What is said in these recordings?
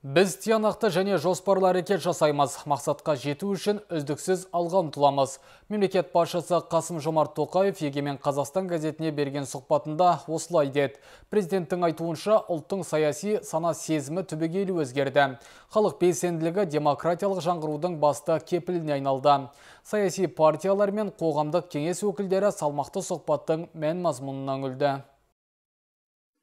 Біз тиянақты және жоспарлы әрекет жасаймыз. Мақсатқа жету үшін үздіксіз алға ұмтыламыз. Мемлекет басшысы Қасым-Жомарт Тоқаев Егемен Қазақстан газетіне берген сұхбатында осылай деді. Президенттің айтуынша ұлттың саяси сана сезімі түбегейлі өзгерді. Халық белсенділігі демократиялық жаңғырудың басты кепіліне айналды. Саяси партиялар мен қоғамдық кеңес өкілдері салмақты сұхбаттың мән мазмұнынан үлді.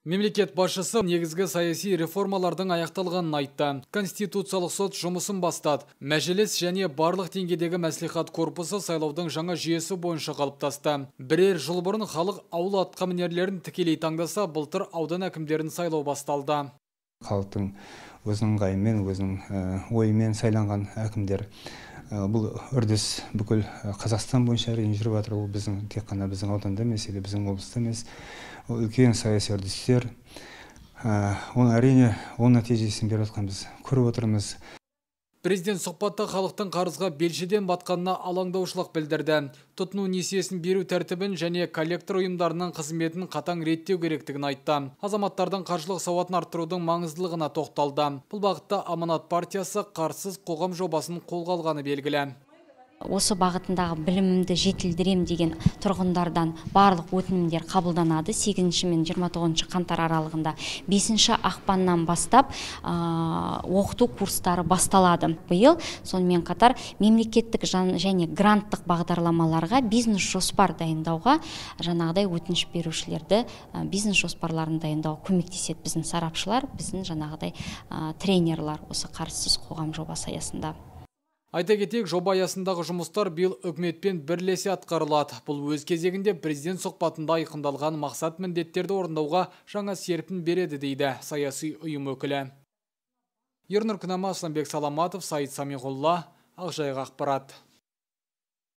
Мемлекет басшысы негізгі саяси реформалардың аяқталғанын айтты. Конституциялық сот жұмысын бастады. Мәжіліс және барлық деңгейдегі мәслихат корпусы сайлаудың жаңа жүйесі бойынша қалыптасты. Бірер жыл бұрын халық ауыл атқамінерлерін тікелей таңдаса, былтыр аудан әкімдерін сайлау басталды. Халықтың өзінің ыңғайымен, өзінің ойымен сайланған әкімдер. Бұл үрдіс бүкіл Қазақстан бойынша әрине жүріп жатыр. Ол біздің тек қана біздің ауданда емес, біздің облыста емес. Үлкен саяси үрдістер. Оны әрине оң нәтижесін беріп жатқан біз көріп отырмыз. Президент сұхбатта халықтың қарызға белшеден батқанына алаңдаушылық білдірді. Тұтыну несиесін беру тәртібін және коллектор ұйымдарының қызметін қатаң реттеу керектігін айтты. Азаматтардың қаржылық сауатын арттырудың маңыздылығына тоқталды. Бұл бағытта Аманат партиясы қарсыз қоғам жобасын қолға алғаны белгілі. Осы бағытындағы білімімді жетілдірем деген тұрғындардан барлық өтінімдер қабылданады. 8 мен 29 қаңтар аралығында 5 ақпаннан бастап оқыту курстары басталады. Биыл сонымен қатар мемлекеттік және гранттық бағдарламаларға бизнес жоспар дайындауға жаңағыдай өтініш берушілерді бизнес жоспарларын дайындауға көмектеседі біздің сарапшылар, біздің жаңағыдай тренерлар осы қарсыз қоғам жобасы аясында. Айта кетейік, жоба аясындағы жұмыстар биыл үкіметпен бірлесе атқарылады. Бұл өз кезегінде президент сұхбатында айқындалған мақсат міндеттерді орындауға жаңа серпін береді дейді саяси ұйым өкілі. Ернұр Күнама, Асланбек Саламатов, Саид Самиғолла, Ақжайық ақпарат.